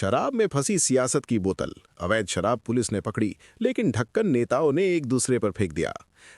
शराब में फंसी सियासत की बोतल। अवैध शराब पुलिस ने पकड़ी, लेकिन ढक्कन नेताओं ने एक दूसरे पर फेंक दिया।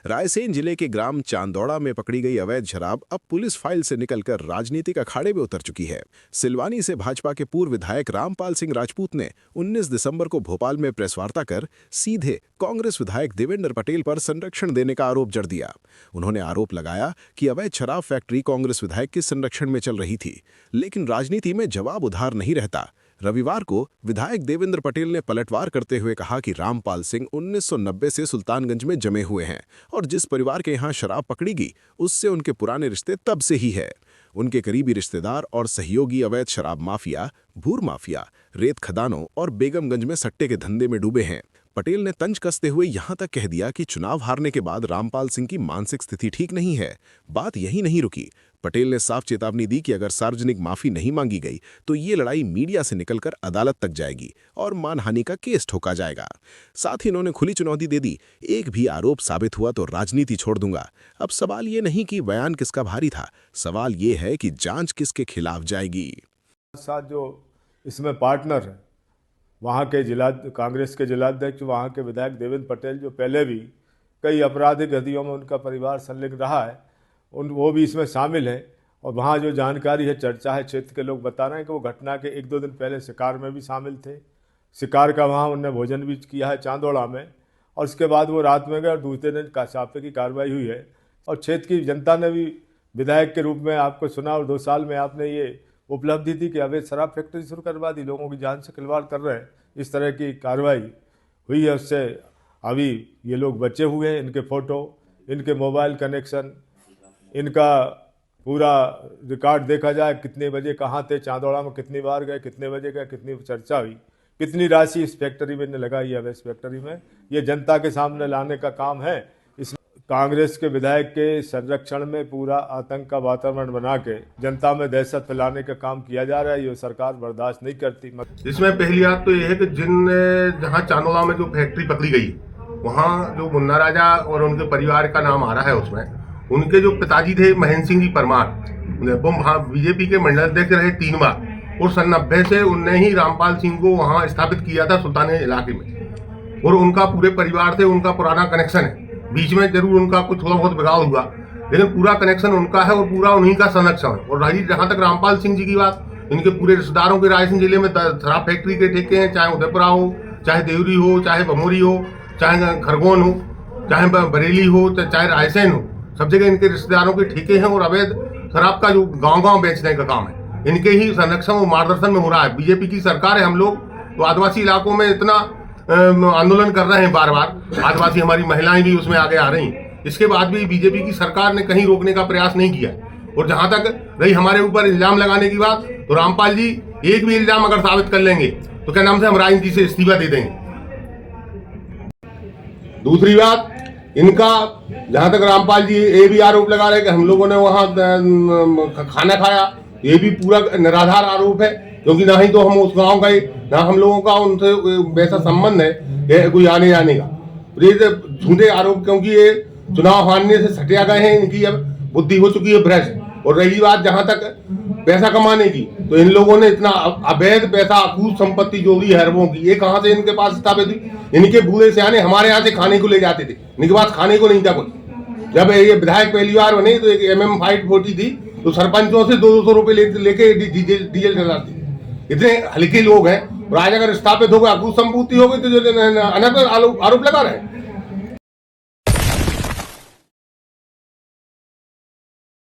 रायसेन जिले के ग्राम चांदौड़ा में पकड़ी गई अवैध शराब अब पुलिस फाइल से निकलकर राजनीतिक अखाड़े में उतर चुकी है। सिलवानी से भाजपा के पूर्व विधायक रामपाल सिंह राजपूत ने 19 दिसंबर को भोपाल में प्रेस वार्ता कर सीधे कांग्रेस विधायक देवेंद्र पटेल पर संरक्षण देने का आरोप जड़ दिया। उन्होंने आरोप लगाया कि अवैध शराब फैक्ट्री कांग्रेस विधायक के संरक्षण में चल रही थी, लेकिन राजनीति में जवाब उधार नहीं रहता। रविवार को विधायक देवेंद्र पटेल ने पलटवार करते हुए कहा कि रामपाल सिंह 1990 से सुल्तानगंज में जमे हुए हैं और जिस परिवार के यहां शराब पकड़ी गई उससे उनके पुराने रिश्ते तब से ही है। उनके करीबी रिश्तेदार और सहयोगी अवैध शराब माफिया, भूर माफिया, रेत खदानों और बेगमगंज में सट्टे के धंधे में डूबे हैं। पटेल ने तंज कसते हुए यहां तक कह दिया कि चुनाव हारने के बाद रामपाल सिंह की मानसिक स्थिति ठीक नहीं है। बात यही नहीं रुकी। पटेल ने साफ चेतावनी दी कि अगर सार्वजनिक माफी नहीं मांगी गई तो ये लड़ाई मीडिया से निकलकर अदालत तक जाएगी और मानहानि का केस ठोका जाएगा। साथ ही इन्होंने खुली चुनौती दे दी, एक भी आरोप साबित हुआ तो राजनीति छोड़ दूंगा। अब सवाल ये नहीं कि बयान किसका भारी था, सवाल ये है कि जांच किसके खिलाफ जाएगी। साथ जो इसमें पार्टनर है वहाँ के कांग्रेस के जिलाध्यक्ष, वहाँ के विधायक देवेंद्र पटेल, जो पहले भी कई आपराधिक गतियों में उनका परिवार संलिग्न रहा है, वो भी इसमें शामिल है। और वहाँ जो जानकारी है, चर्चा है, क्षेत्र के लोग बता रहे हैं कि वो घटना के 1-2 दिन पहले शिकार में भी शामिल थे। शिकार का वहाँ उनने भोजन भी किया है चांदौड़ा में, और उसके बाद वो रात में गए और दूसरे दिन छापे की कार्रवाई हुई है। और क्षेत्र की जनता ने भी विधायक के रूप में आपको सुना, और 2 साल में आपने ये उपलब्धि थी कि अवैध शराब फैक्ट्री शुरू करवा दी, लोगों की जान से खिलवाड़ कर रहे हैं, इस तरह की कार्रवाई हुई है। उससे अभी ये लोग बचे हुए हैं। इनके फ़ोटो, इनके मोबाइल कनेक्शन, इनका पूरा रिकॉर्ड देखा जाए, कितने बजे कहाँ थे, चांदौड़ा में कितनी बार गए, कितने बजे गए, कितनी चर्चा हुई, कितनी राशि इस फैक्ट्री में लगाई है, अवैध फैक्ट्री में, ये जनता के सामने लाने का काम है। इस कांग्रेस के विधायक के संरक्षण में पूरा आतंक का वातावरण बना के जनता में दहशत फैलाने का काम किया जा रहा है, ये सरकार बर्दाश्त नहीं करती। इसमें पहली बात तो ये है कि जहाँ चांदौड़ा में जो फैक्ट्री पकड़ी गई, वहाँ जो मुन्ना राजा और उनके परिवार का नाम आ रहा है, उसमें उनके जो पिताजी थे महेंद्र सिंह जी परमार, वो बीजेपी के मंडल अध्यक्ष रहे 3 बार, और सन 90 से उनने ही रामपाल सिंह को वहाँ स्थापित किया था सुल्तानगंज इलाके में, और उनका पूरे परिवार से उनका पुराना कनेक्शन है। बीच में जरूर उनका कुछ थोड़ा बहुत बिगाड़ हुआ, लेकिन पूरा कनेक्शन उनका है और पूरा उन्हीं का संरक्षण है। और रही जहाँ तक रामपाल सिंह जी की बात, इनके पूरे रिश्तेदारों के रायसेन जिले में शराब फैक्ट्री के ठेके हैं, चाहे उदयपुरा हो, चाहे देवरी हो, चाहे बमोरी हो, चाहे खरगोन हो, चाहे बरेली हो, चाहे रायसेन हो, सब जगह इनके रिश्तेदारों के ठेके हैं। और अवैध शराब का जो गांव-गांव बेचने का काम है, इनके ही संरक्षण और मार्गदर्शन में हो रहा है। बीजेपी की सरकार है, हम लोग तो आदिवासी इलाकों में इतना आंदोलन कर रहे हैं, बार बार आदिवासी हमारी महिलाएं भी उसमें आगे आ रही हैं, इसके बाद भी बीजेपी की सरकार ने कहीं रोकने का प्रयास नहीं किया। और जहां तक रही हमारे ऊपर इल्जाम लगाने की बात, तो रामपाल जी एक भी इल्जाम अगर साबित कर लेंगे तो क्या नाम से हम राजनीति से इस्तीफा दे देंगे। दूसरी बात, इनका जहां तक रामपाल जी ये भी आरोप लगा रहे कि हम लोगों ने वहां खाना खाया, ये भी पूरा निराधार आरोप है, क्योंकि ना ही तो हम उस गांव गए, ना हम लोगों का उनसे वैसा संबंध है कोई आने जाने का। ये झूठे आरोप, क्योंकि ये चुनाव हारने से सटिया गए हैं, इनकी अब बुद्धि हो चुकी है भ्रष्ट। और रही बात जहां तक पैसा कमाने की, तो इन लोगों ने इतना अवैध पैसा, अकूत संपत्ति जोड़ी है अरबों की, ये कहां से इनके पास स्थापित हुई। इनके बूढ़े सियाने हमारे यहाँ से खाने को ले जाते थे, इनके पास खाने को नहीं था कुछ। जब ये विधायक पहली बार बने तो एक MM 540 थी, तो सरपंचों से 200 रुपए लेके डीजल चलाती। इतने हल्के लोग हैं, और आज अगर स्थापित हो गए, अकूत संपत्ति हो गई, तो जो अनर्थ आरोप लगा रहे हैं।